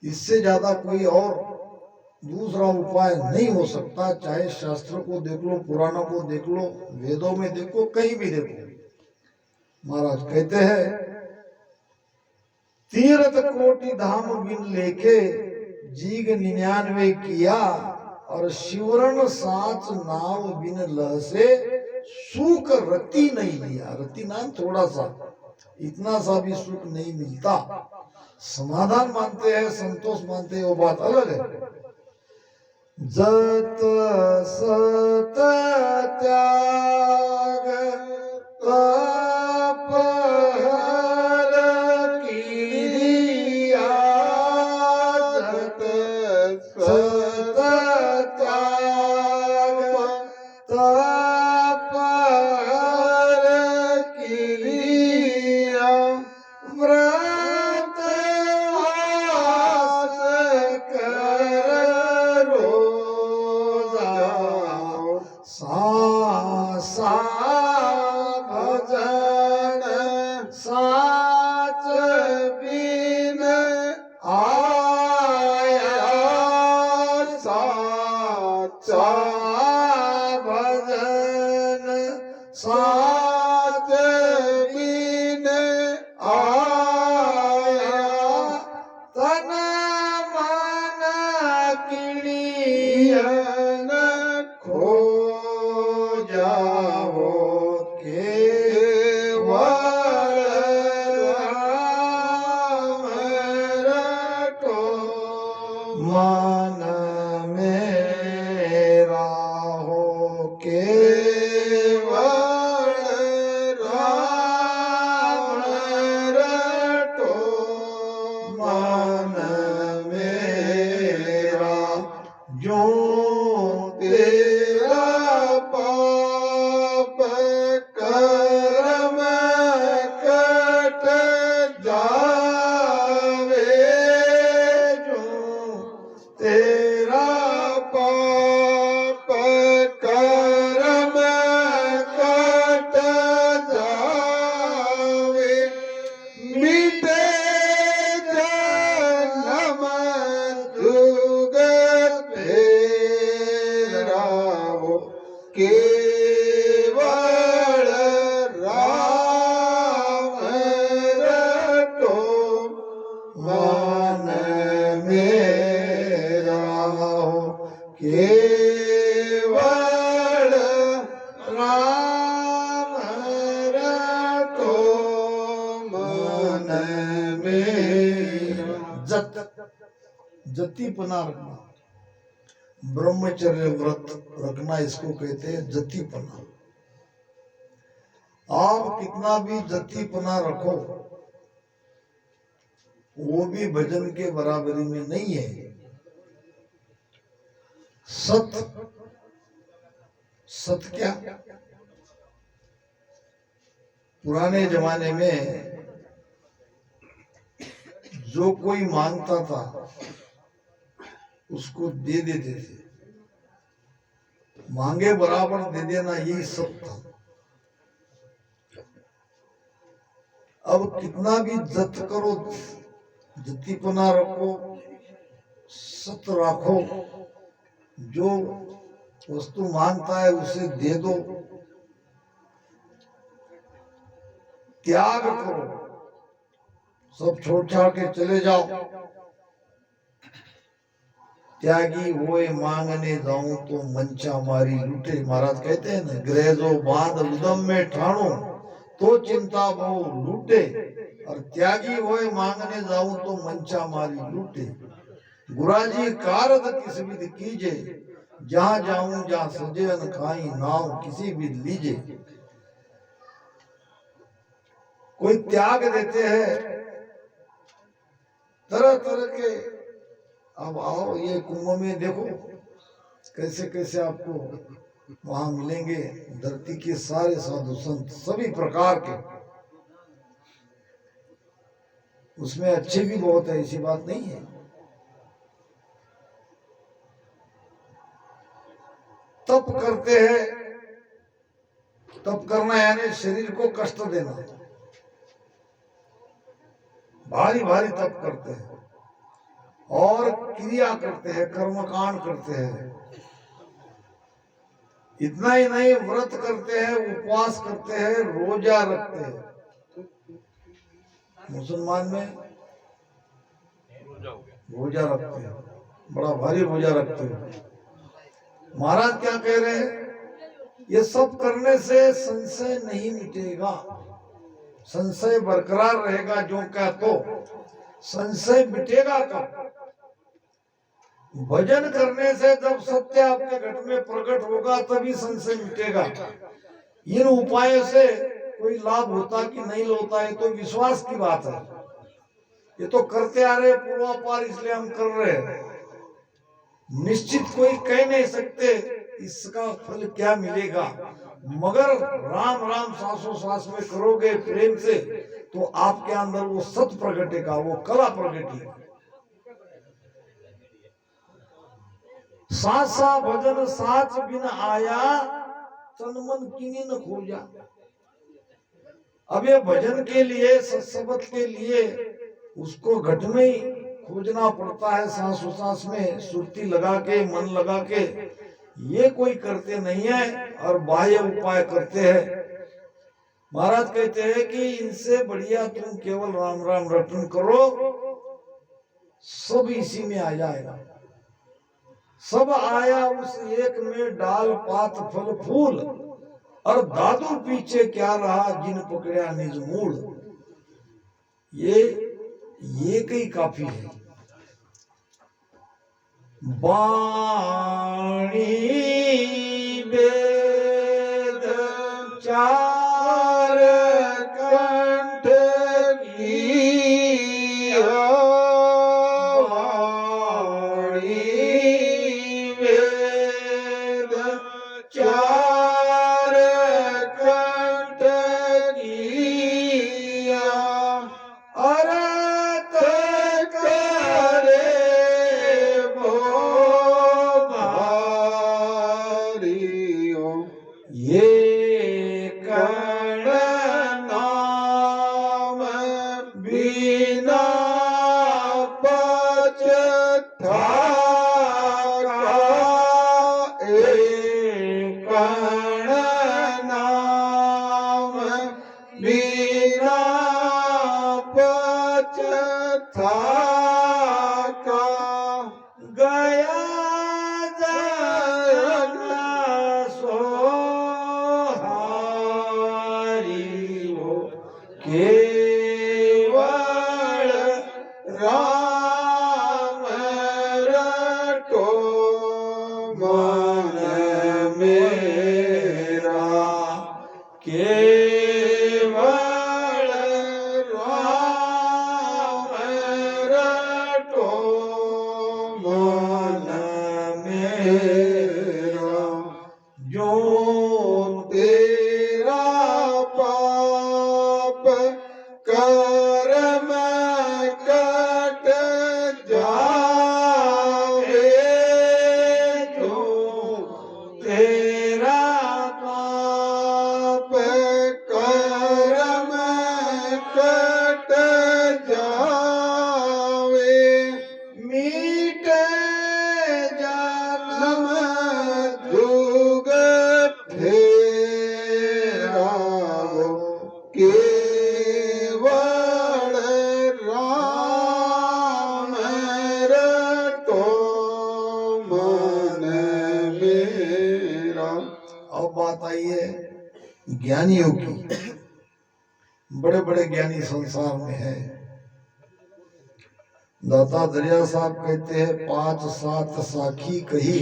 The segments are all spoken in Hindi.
इससे ज्यादा कोई और दूसरा उपाय नहीं हो सकता। चाहे शास्त्र को देख लो, पुराणों को देख लो, वेदों में देखो, कहीं भी देखो। महाराज कहते हैं तीर्थ कोटि धाम बिन लेके जीग 99 किया, और शिवरण साच नाव बिन लह से सुख रति नहीं लिया। रति नाम थोड़ा सा, इतना सा भी सुख नहीं मिलता। समाधान मानते हैं, संतोष मानते हैं, वो बात अलग है। जत सत त्याग तप हर किया, जत सत त्याग तप हर किया, व्रत हास कर रोजा, सा भजन साच बिन आया, साचा भजन साच बिन आया, तन मन किलियन खो जाओ, केवल राम रटो, मन मेरा हो केवल राम रटो, मन मेरा जो तेरा पाप कर्म कट जावे, जो तेरा पाप कर्म कट जावे, मिटे जन्म जुगत फेराओ, केवल राम रटो, मन मेरा हो केवल राम रटो, मन मेरा। जतिपना रखना, ब्रह्मचर्य व्रत रखना, इसको कहते हैं जतिपना। आप कितना भी जतिपना रखो, वो भी भजन के बराबरी में नहीं है। सत क्या? पुराने जमाने में जो कोई मांगता था उसको दे देते थे, मांगे बराबर दे देना, यही सब था। अब कितना भी जत करो, जतिपना रखो, सत रखो, जो वस्तु मांगता है उसे दे दो, त्याग करो, सब छोड़ छाड़ के चले जाओ। त्यागी होए मांगने जाऊं तो मंचा मारी लूटे। महाराज कहते हैं ना, गृह जो बांध उदम में ठाणो तो चिंता बहु लूटे, और त्यागी होए मांगने जाऊं तो मंचा मारी लूटे। गुराजी कारत किस विध कीजे, जहां जाऊं जहां सजे अन खाई नाव किसी विध लीजे। कोई त्याग देते हैं तरह तरह के। अब आओ ये कुंभ में देखो कैसे कैसे आपको वहां मिलेंगे, धरती के सारे साधु संत सभी प्रकार के। उसमें अच्छे भी बहुत है, ऐसी बात नहीं है। तप करते हैं, तप करना यानी शरीर को कष्ट देना, भारी भारी तप करते हैं। और क्रिया करते हैं, कर्मकांड करते हैं। इतना ही नहीं, व्रत करते हैं, उपवास करते हैं, रोजा रखते हैं। मुसलमान में रोजा रखते हैं, बड़ा भारी रोजा रखते हैं। महाराज क्या कह रहे हैं, ये सब करने से संशय नहीं मिटेगा, संशय बरकरार रहेगा। जो क्या तो संशय मिटेगा कब? भजन करने से जब सत्य आपके घट में प्रकट होगा तभी संशय मिटेगा। इन उपायों से कोई लाभ होता कि नहीं होता है तो विश्वास की बात है। ये तो करते आ रहे पूर्वापार, इसलिए हम कर रहे हैं। निश्चित कोई कह नहीं सकते इसका फल क्या मिलेगा, मगर राम राम सांसों सांस में करोगे प्रेम से तो आपके अंदर वो सत प्रगटेगा, वो कला प्रगटेगी। सासा भजन साच बिन आया, तन मन किनी न खोजा। अब ये भजन के लिए, सत्संगत के लिए उसको घट में ही खोजना पड़ता है, सांस सांस में सुरती लगा के, मन लगा के। ये कोई करते नहीं है और बाह्य उपाय करते हैं। महाराज कहते हैं कि इनसे बढ़िया तुम केवल राम राम रटन करो, सब इसी में आ जाएगा। सब आया उस एक में, डाल पात फल फूल, और दादू पीछे क्या रहा जिन पकड़िया निज मूल। ये कई काफी है। बाणी वेद चार कंठ की, बाणी वेद चार कंठ की, अरत करे वो भारियो। ये कण नाम बिना पचता, एक कण नाम बिना पचता का, गया जन सोहारी हो। केवल राम रटो मन मेरा, केवल राम रटो मन मेरा। जो तेरा पाप कर्म कट जावे, जो तेरा पाप कर्म कट जावे, मीटे जन्म जुग फेरा, केवल राम रटो मन मेरा। अब बात आई है ज्ञानियों की। बड़े बड़े ज्ञानी संसार में है। दाता दरिया साहब कहते हैं, 5 7 साखी कही,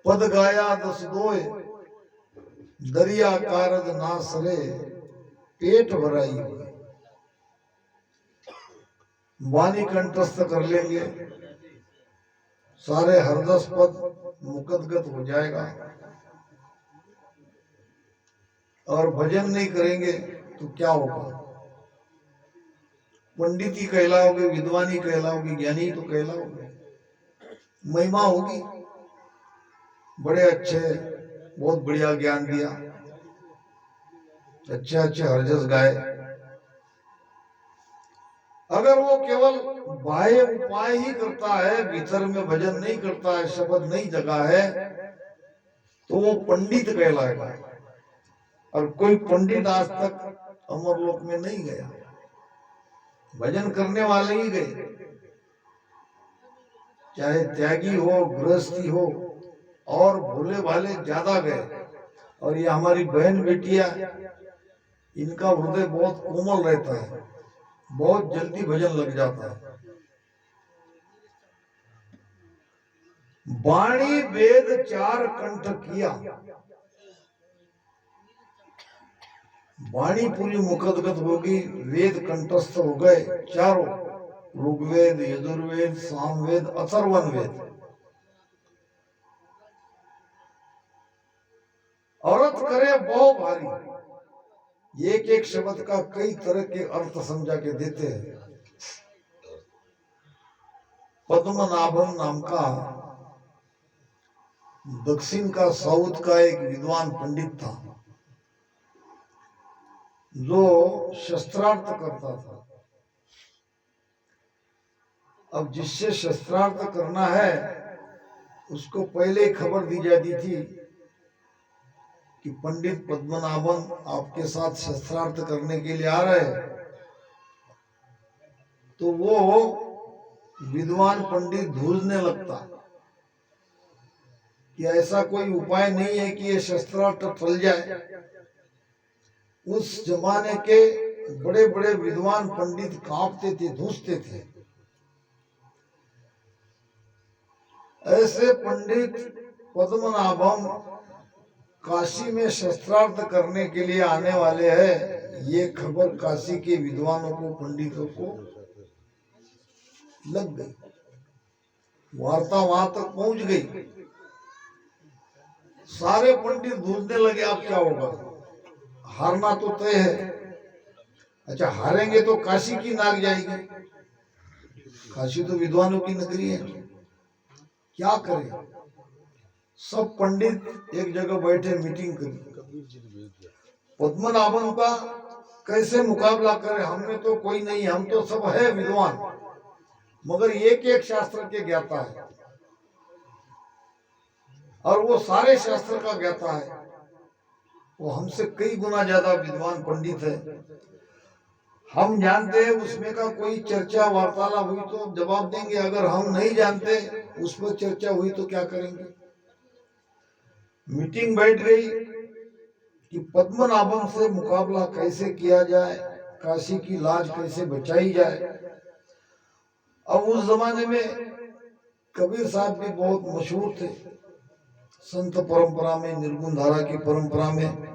पद गाया 10 दोय, दरिया कारज ना सरे, पेट भराई हुई। वाणी कंठस्थ कर लेंगे, सारे हरदस पद मुकदगत हो जाएगा। और भजन नहीं करेंगे तो क्या होगा? पंडित ही कहलाओगे, विद्वान ही कहलाओगे, ज्ञानी तो कहलाओगे। महिमा होगी, बड़े अच्छे, बहुत बढ़िया ज्ञान दिया, अच्छे अच्छे हरजस गाए, अगर वो केवल बाह्य उपाय ही करता है, भीतर में भजन नहीं करता है, शब्द नहीं जगा है, तो वो पंडित कहलाएगा। और कोई पंडित आज तक अमरलोक में नहीं गया, भजन करने वाले ही गए, चाहे त्यागी हो, गृहस्थी हो, और भोले भाले ज्यादा गए। और ये हमारी बहन बेटियां, इनका हृदय बहुत कोमल रहता है, बहुत जल्दी भजन लग जाता है। वाणी वेद चार कंठ किया, वाणी पूरी मुखदगत होगी, वेद कंठस्थ हो गए चारों, ऋग्वेद, यजुर्वेद, सामवेद, अथर्वण वेद। औरत करे बहु भारी, एक एक शब्द का कई तरह के अर्थ समझा के देते हैं। पद्मनाभम नाम का दक्षिण का, साउथ का एक विद्वान पंडित था, जो शस्त्रार्थ करता था। अब जिससे शस्त्रार्थ करना है, उसको पहले खबर दी जाती थी कि पंडित पद्मनाभन आपके साथ शस्त्रार्थ करने के लिए आ रहे हैं। तो वो विद्वान पंडित ढूंढने लगता कि ऐसा कोई उपाय नहीं है कि ये शस्त्रार्थ टल जाए। उस जमाने के बड़े बड़े विद्वान पंडित कांपते थे, धूसते थे। ऐसे पंडित पद्मनाभम काशी में शस्त्रार्थ करने के लिए आने वाले हैं, ये खबर काशी के विद्वानों को, पंडितों को लग गई। वार्ता वहां तक पहुंच गई। सारे पंडित ढूंढने लगे, अब क्या होगा, हारना तो तय है। अच्छा, हारेंगे तो काशी की नाक जाएगी, काशी तो विद्वानों की नगरी है, क्या करें। सब पंडित एक जगह बैठे मीटिंग करी, पद्मनाभन का कैसे मुकाबला करें, हमें तो कोई नहीं, हम तो सब है विद्वान, मगर एक एक शास्त्र के ज्ञाता है, और वो सारे शास्त्र का ज्ञाता है, वो हमसे कई गुना ज्यादा विद्वान पंडित है। हम जानते हैं उसमें का कोई चर्चा वार्तालाप हुई तो जवाब देंगे, अगर हम नहीं जानते उस पर चर्चा हुई तो क्या करेंगे। मीटिंग बैठ गई कि पद्मनाभन से मुकाबला कैसे किया जाए, काशी की लाज कैसे बचाई जाए। अब उस जमाने में कबीर साहब भी बहुत मशहूर थे, संत परंपरा में, निर्गुण धारा की परंपरा में,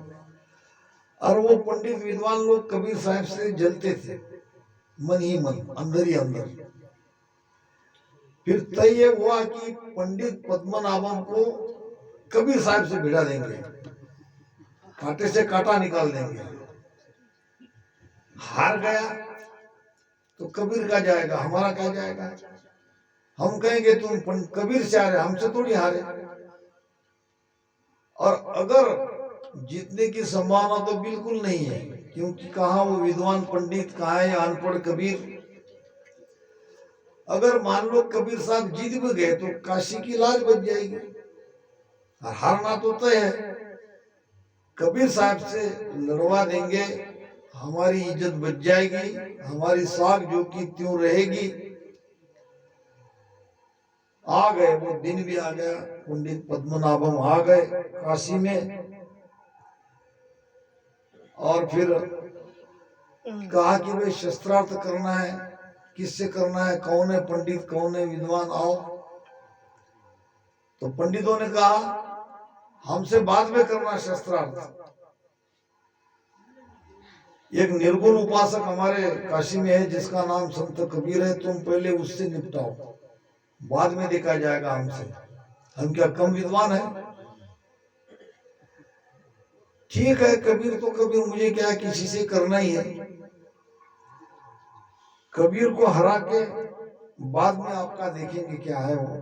और वो पंडित विद्वान लोग कबीर साहब से जलते थे, मन ही मन, अंदर ही अंदर। फिर तय ये हुआ कि पंडित पद्मनाभन को कबीर साहब से भिड़ा देंगे, कांटे से कांटा निकाल देंगे। हार गया तो कबीर का जाएगा, हमारा क्या जाएगा। हम कहेंगे तुम कबीर से हारे, हमसे थोड़ी हारे। और अगर जीतने की संभावना तो बिल्कुल नहीं है, क्योंकि कहाँ वो विद्वान पंडित, कहाँ है अनपढ़ कबीर। अगर मान लो कबीर साहब जीत भी गए तो काशी की लाज बच जाएगी, और हारना तो तय है। कबीर साहब से लड़वा देंगे, हमारी इज्जत बच जाएगी, हमारी साख जो की त्यों रहेगी। आ गए, वो दिन भी आ गया, पंडित पद्मनाभम आ गए काशी में, और फिर कहा कि भाई शस्त्रार्थ करना है, किससे करना है, कौन है पंडित, कौन है विद्वान, आओ। तो पंडितों ने कहा हमसे बाद में करना शस्त्रार्थ। एक निर्गुण उपासक हमारे काशी में है जिसका नाम संत कबीर है, तुम पहले उससे निपटाओ, बाद में देखा जाएगा हमसे, हम क्या कम विद्वान है। ठीक है, कबीर तो कबीर, मुझे क्या किसी से करना ही है। कबीर को हरा के बाद में आपका देखेंगे क्या है वो।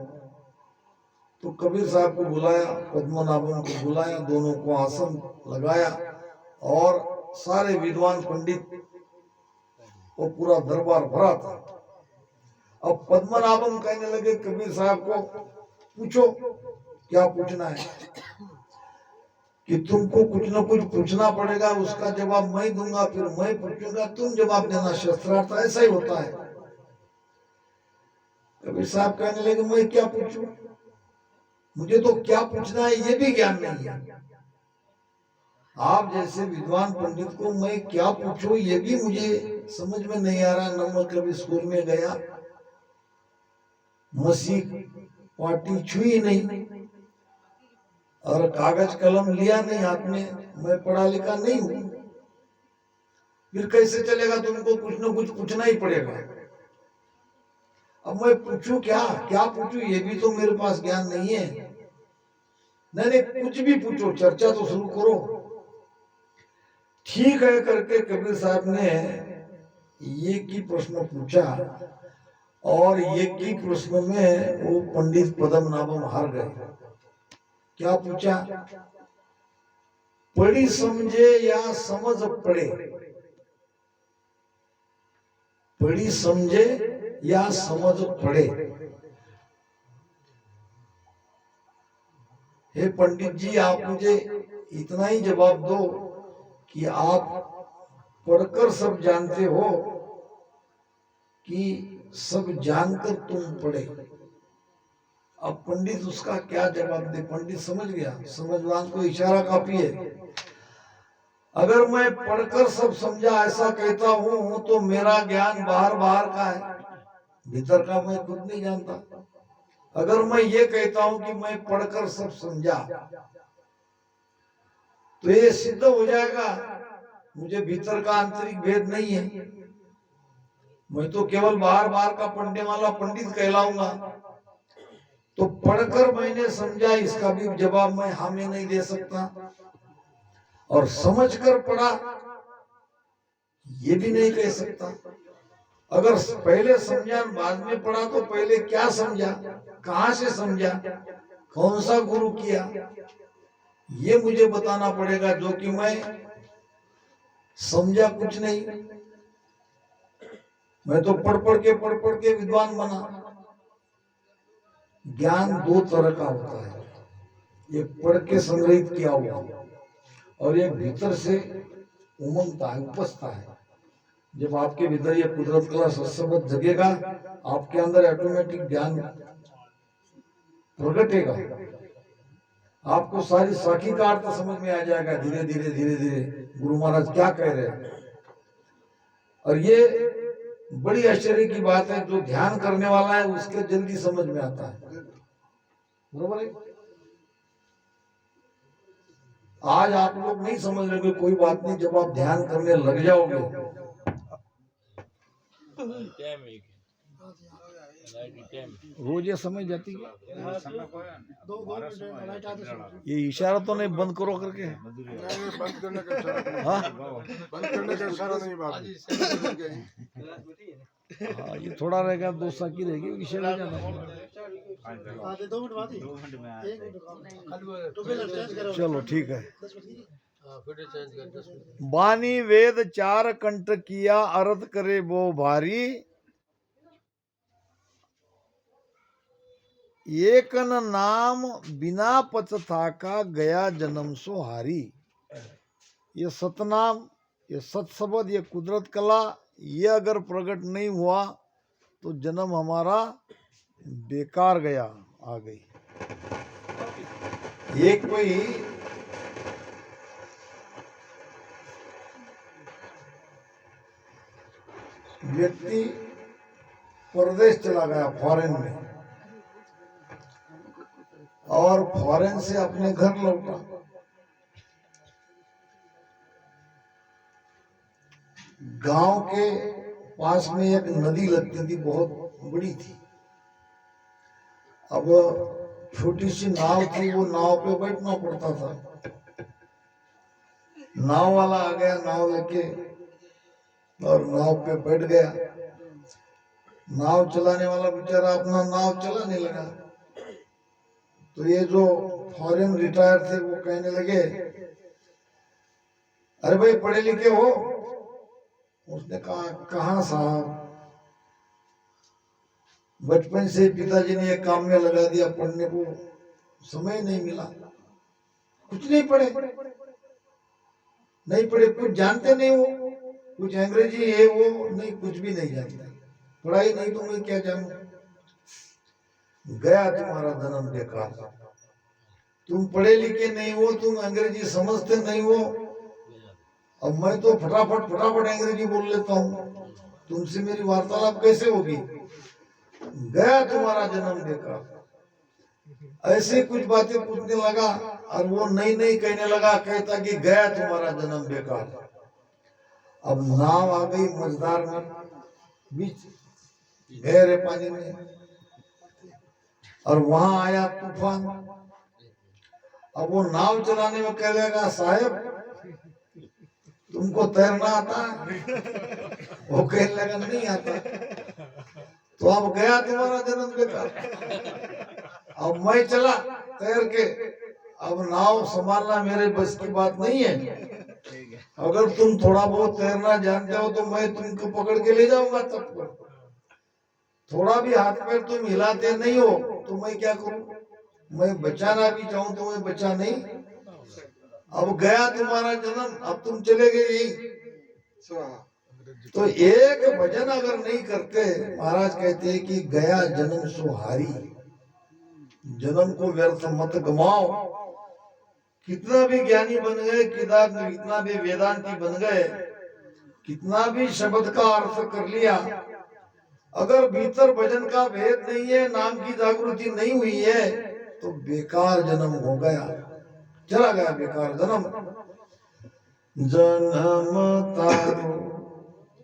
तो कबीर साहब को बुलाया, पद्मनाभन को बुलाया, दोनों को आसन लगाया, और सारे विद्वान पंडित और पूरा दरबार भरा था। अब पद्मनाभम कहने लगे कबीर साहब को, पूछो क्या पूछना है, कि तुमको कुछ ना कुछ पूछना पड़ेगा, उसका जवाब मैं दूंगा, फिर मैं पूछूंगा, तुम जवाब देना, शस्त्रार्थ ऐसा ही होता है। कबीर साहब कहने लगे मैं क्या पूछूं, मुझे तो क्या पूछना है ये भी ज्ञान नहीं है। आप जैसे विद्वान पंडित को मैं क्या पूछूं ये भी मुझे समझ में नहीं आ रहा। न मैं कभी स्कूल में गया, मसीह पार्टी छुई नहीं और कागज कलम लिया नहीं हाथ में, मैं पढ़ा लिखा नहीं हूं, फिर कैसे चलेगा, तुमको कुछ ना कुछ पूछना ही पड़ेगा। अब मैं पूछूं क्या, क्या पूछूं ये भी तो मेरे पास ज्ञान नहीं है। नहीं, कुछ भी पूछो, चर्चा तो शुरू करो। ठीक है करके कबीर साहब ने एक ही प्रश्न पूछा और एक ही प्रश्न में वो पंडित पद्मनाभम हार गए। क्या पूछा, पढ़ी समझे या समझ पड़े, पढ़ी समझे या समझ पड़े। हे पंडित जी, आप मुझे इतना ही जवाब दो कि आप पढ़कर सब जानते हो कि सब जानकर तुम पढ़े। अब पंडित उसका क्या जवाब दे, पंडित समझ गया, समझवान को इशारा काफी है। अगर मैं पढ़कर सब समझा ऐसा कहता हूं तो मेरा ज्ञान बाहर बाहर का है, भीतर का मैं खुद नहीं जानता। अगर मैं ये कहता हूं कि मैं पढ़कर सब समझा तो ये सिद्ध हो जाएगा मुझे भीतर का आंतरिक भेद नहीं है, मैं तो केवल बाहर बाहर का पढ़ने वाला पंडित कहलाऊंगा। तो पढ़कर मैंने समझा इसका भी जवाब मैं हाँ में नहीं दे सकता, और समझकर पढ़ा ये भी नहीं कह सकता। अगर पहले समझा बाद में पढ़ा तो पहले क्या समझा, कहां से समझा, कौन सा गुरु किया, ये मुझे बताना पड़ेगा, जो कि मैं समझा कुछ नहीं। मैं तो पढ़ पढ़ के विद्वान बना। ज्ञान दो तरह का होता है, एक पढ़ के संग्रहित किया हुआ और एक भीतर से उमंगता है, उपजता है। जब आपके भीतर ये कुदरत कला सत्संग जगेगा, आपके अंदर ऑटोमेटिक ज्ञान प्रगटेगा, आपको सारी साखी का अर्थ समझ में आ जाएगा। धीरे धीरे धीरे धीरे गुरु महाराज क्या कह रहे हैं। और ये बड़ी आश्चर्य की बात है, जो ध्यान करने वाला है उसके जल्दी समझ में आता है। बरोबर है। आज आप लोग नहीं समझ रहे, कोई बात नहीं, जब आप ध्यान करने लग जाओगे रोज ये समझ जाती है। ये इशारा तो नहीं बंद करो करके, बंद करने का इशारा नहीं बात। हाँ, ये थोड़ा रहेगा, 2 साकी रहेगी, इशारा जाना। चलो ठीक है। बानी वेद 4 कंठ किया, अर्थ करे वो भारी, एक न नाम बिना पछता का, गया जन्म सो हारी। ये सतनाम, ये सत्सबद, ये कुदरत कला, ये अगर प्रकट नहीं हुआ तो जन्म हमारा बेकार गया, आ गई। एक कोई व्यक्ति परदेश चला गया, फॉरेन में, और फॉरेन से अपने घर लौटा। गांव के पास में एक नदी लगती थी, बहुत बड़ी थी। अब छोटी सी नाव थी, वो नाव पे बैठना पड़ता था। नाव वाला आ गया नाव लेके और नाव पे बैठ गया। नाव चलाने वाला बेचारा अपना नाव चलाने लगा। तो ये जो फॉरेन रिटायर थे वो कहने लगे, अरे भाई पढ़े लिखे हो, उसने कहा कहाँ साहब, बचपन से पिताजी ने एक काम में लगा दिया, पढ़ने को समय नहीं मिला, कुछ नहीं पढ़े, नहीं पढ़े, कुछ जानते नहीं हो, कुछ अंग्रेजी है वो नहीं, कुछ भी नहीं जानते, पढ़ाई नहीं तो मैं क्या जानूं। गया तुम्हारा जन्म बेकार, तुम पढ़े लिखे नहीं हो, तुम अंग्रेजी समझते नहीं हो। अब मैं तो फटाफट फटाफट अंग्रेजी बोल लेता हूँ, तुमसे मेरी वार्तालाप कैसे होगी। गया तुम्हारा जन्म बेकार, ऐसे कुछ बातें पूछने लगा और वो नई नई कहने लगा, कहता कि गया तुम्हारा जन्म बेकार। अब नाव आ गई मझधार में, बीच गहरे पानी में, और वहां आया तूफान। अब वो नाव चलाने में कह लेगा साहब तुमको तैरना आता है, वो कहने लगा नहीं आता। तो अब गया तुम्हारा जन्म बेकार। अब मैं चला तैर के, अब नाव संभालना मेरे बस की बात नहीं है। अगर तुम थोड़ा बहुत तैरना जानते हो तो मैं तुमको पकड़ के ले जाऊंगा तब पर। थोड़ा भी हाथ पैर तुम हिलाते नहीं हो तो मैं क्या करूं, मैं बचाना भी चाहूं तो मैं बचा नहीं। अब गया तुम्हारा जन्म, अब तुम चले गए यही। तो एक भजन अगर नहीं करते, महाराज कहते हैं कि गया जन्म सुहारी, जन्म को व्यर्थ मत गमाओ। कितना भी ज्ञानी बन गए, कितना भी वेदांती बन गए, कितना भी शब्द का अर्थ कर लिया, अगर भीतर भजन का भेद नहीं है, नाम की जागृति नहीं हुई है, तो बेकार जन्म हो गया, चला गया बेकार जन्म। जन्म तारो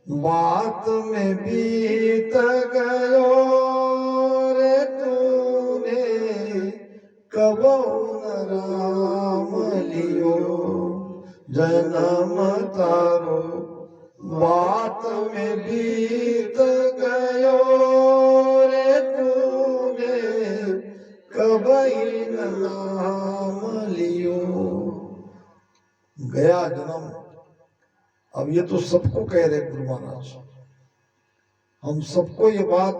बात में बीत गयो रे तूने, कब राम लियो। जन्म तारो बात में बीत गयो रे तूने, कब नाम लियो। गया जन्म। अब ये तो सबको कह रहे गुरु महाराज, हम सबको ये बात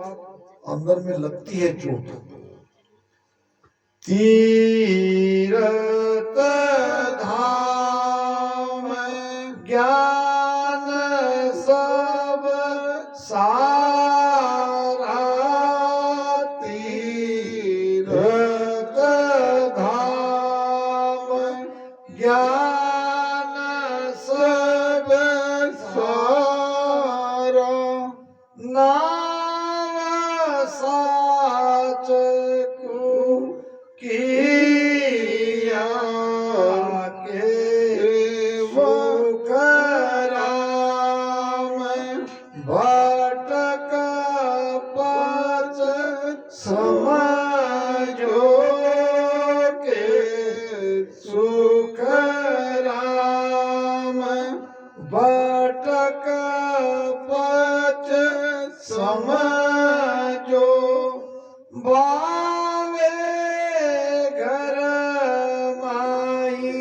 अंदर में लगती है चोट। तीरथ धाम ज्ञान सब सारा, तीरथ धाम ज्ञान सब सारा, नाम साच को किया के वो कराम, भटक पच समझो के सुख राम, भटक पच समझो। बावे घर माई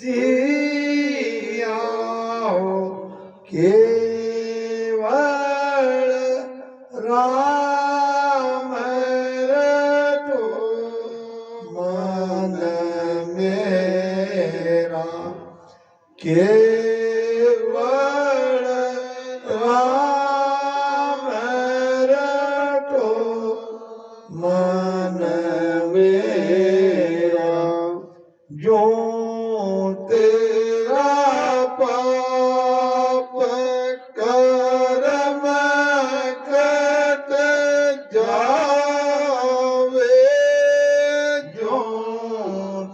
जिया हो, केवल राम रटो मन मेरा, केवल राम रटो मन मेरा। जो तेरा पाप कर्म कट जावे, जो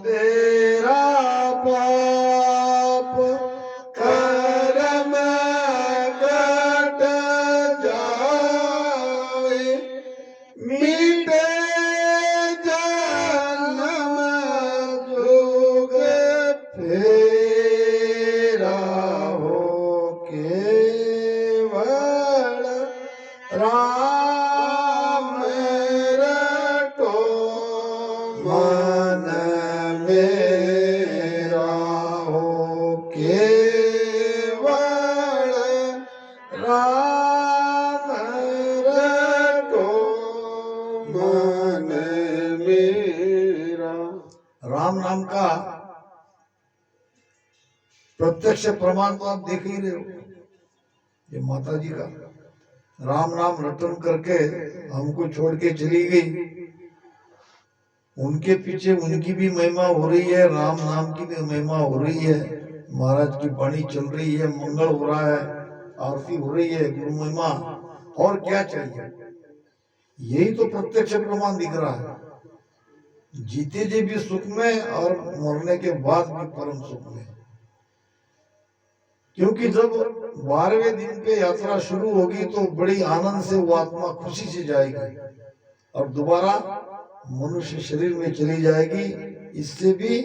तेरा पाप कर्म कट जावे, मीटे जन्म जोग फेरा हो, केवल राम रटो मन मेरा हो, केवल मन मेरा। राम नाम का प्रत्यक्ष प्रमाण तो आप देख ही रहे हो, ये माता जी का राम नाम रटन करके हमको छोड़ के चली गई। उनके पीछे उनकी भी महिमा हो रही है, राम नाम की भी महिमा हो रही है, महाराज की वाणी चल रही है, मंगल हो रहा है, आरती हो रही है, गुरु महिमा, और क्या चाहिए? यही तो प्रत्यक्ष प्रमाण दिख रहा है। जीते जी भी सुख में और मरने के बाद भी परम सुख में। क्योंकि जब 12वें दिन पे यात्रा शुरू होगी तो बड़ी आनंद से वो आत्मा खुशी से जाएगी और दोबारा मनुष्य शरीर में चली जाएगी। इससे भी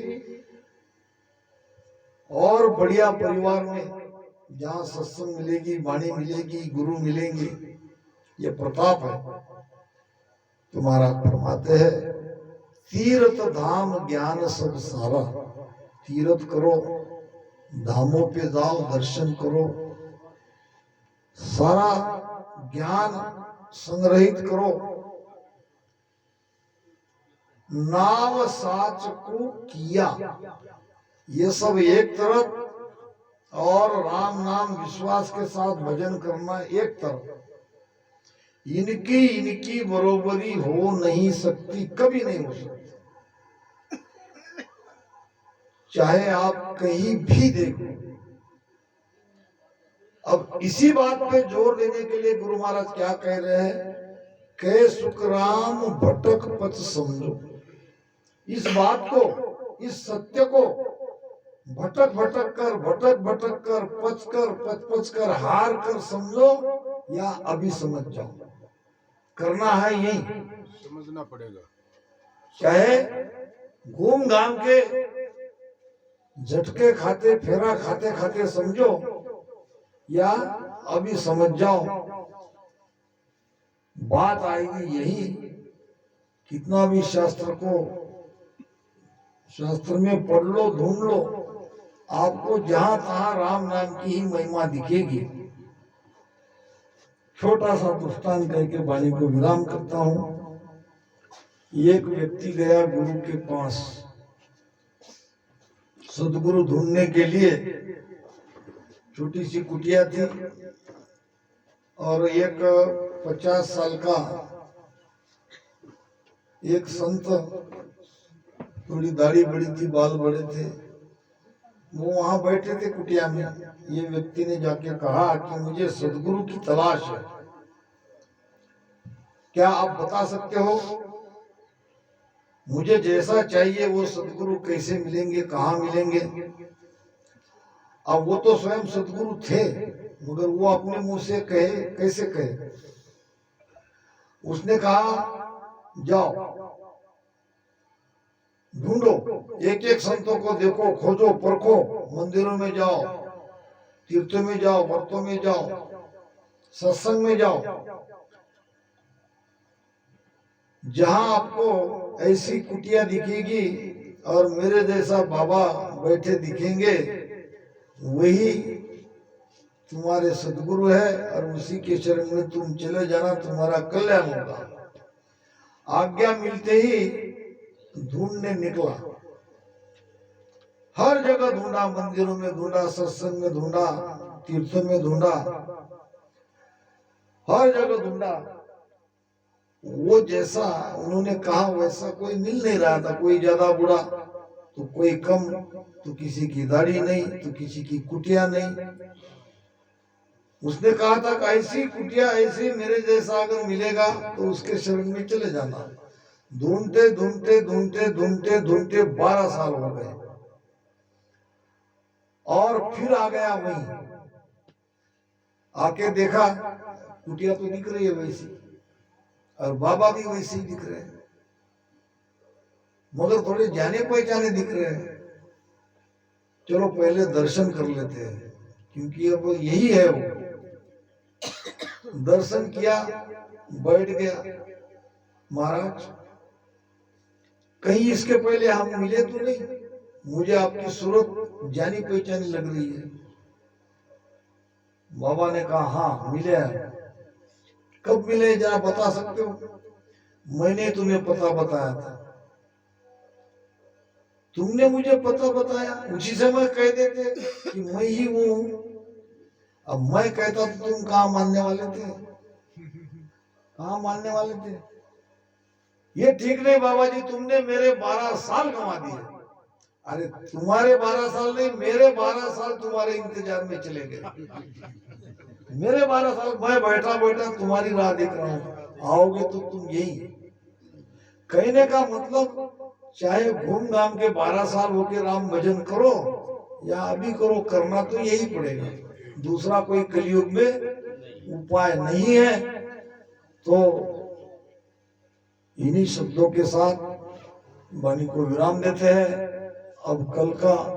और बढ़िया परिवार में जहाँ सत्संग मिलेगी, वाणी मिलेगी, गुरु मिलेंगे, ये प्रताप है। तुम्हारा फरमाते हैं तीर्थ धाम ज्ञान सब सारा। तीर्थ करो, धामों पे जाओ, दर्शन करो, सारा ज्ञान संग्रहित करो। नाम साच को किया, ये सब एक तरफ, और राम नाम विश्वास के साथ भजन करना एक तरफ। इनकी बरोबरी हो नहीं सकती, कभी नहीं हो सकती। चाहे आप कहीं भी देखो। अब इसी बात पे जोर देने के लिए गुरु महाराज क्या कह रहे हैं, के सुखराम भटक पथ समझो। इस बात को, इस सत्य को भटक भटक कर पच कर हार कर समझो, या अभी समझ जाओ। करना है यही, समझना पड़ेगा। चाहे घूम घाम के झटके खाते, फेरा खाते खाते समझो, या अभी समझ जाओ। बात आएगी यही, कितना भी शास्त्र में पढ़ लो, ढूंढ लो, आपको जहां तहां राम नाम की ही महिमा दिखेगी। छोटा सा दृष्टांत करके वाणी को विराम करता हूं। एक व्यक्ति गया गुरु के पास सदगुरु ढूंढने के लिए। छोटी सी कुटिया थी और एक 50 साल का एक संत, थोड़ी दाढ़ी बड़ी थी, बाल बड़े थे, वो वहां बैठे थे कुटिया में। ये व्यक्ति ने जाके कहा कि मुझे सदगुरु की तलाश है, क्या आप बता सकते हो मुझे जैसा चाहिए वो सदगुरु कैसे मिलेंगे, कहाँ मिलेंगे? अब वो तो स्वयं सदगुरु थे, मगर वो अपने मुंह से कहे, कैसे कहे? उसने कहा जाओ ढूंढो, एक एक संतों को देखो, खोजो, परखो, मंदिरों में जाओ, तीर्थों में जाओ, व्रतों में जाओ, सत्संग में जाओ, जहां आपको ऐसी कुटिया दिखेगी और मेरे जैसा बाबा बैठे दिखेंगे, वही तुम्हारे सदगुरु है, और उसी के चरण में तुम चले जाना, तुम्हारा कल्याण होगा। आज्ञा मिलते ही ढूंढने निकला, हर जगह ढूंढा, मंदिरों में ढूंढा, सत्संग में ढूंढा, तीर्थों में ढूंढा, हर जगह ढूंढा। वो जैसा उन्होंने कहा वैसा कोई मिल नहीं रहा था। कोई ज्यादा बूढ़ा तो कोई कम, तो किसी की दाढ़ी नहीं, तो किसी की कुटिया नहीं। उसने कहा था कि ऐसी कुटिया, ऐसी मेरे जैसा अगर मिलेगा तो उसके शरण में चले जाना। ढूंढते ढूंढते ढूंढते ढूंढते ढूंढते 12 साल हो गए और फिर आ गया वहीं। आके देखा कुटिया तो दिख रही है वैसी, और बाबा भी वैसे ही दिख रहे हैं, मगर थोड़े जाने पहचाने दिख रहे हैं। चलो पहले दर्शन कर लेते हैं, क्योंकि अब यही है वो। दर्शन किया, बैठ गया। महाराज कहीं इसके पहले हम मिले तो नहीं, मुझे आपकी सूरत जानी पहचानी लग रही है। बाबा ने कहा हाँ मिले हैं। कब मिले जरा बता सकते हो? मैंने तुम्हें पता बताया था, तुमने मुझे पता बताया, उसी से मैं कह देते कि मैं ही वो हूं। अब मैं कहता तो तुम कहाँ मानने वाले थे, कहाँ मानने वाले थे। ये ठीक नहीं बाबा जी, तुमने मेरे 12 साल गंवा दिए। अरे तुम्हारे 12 साल नहीं, मेरे 12 साल तुम्हारे इंतजार में चले गए। मेरे 12 साल मैं बैठा बैठा तुम्हारी राह देख रहा हूँ, आओगे तो तुम यही। कहने का मतलब चाहे घूम घाम के 12 साल होके राम भजन करो या अभी करो, करना तो यही पड़ेगा। दूसरा कोई कलयुग में उपाय नहीं है। तो इन्हीं शब्दों के साथ वाणी को विराम देते हैं। अब कल का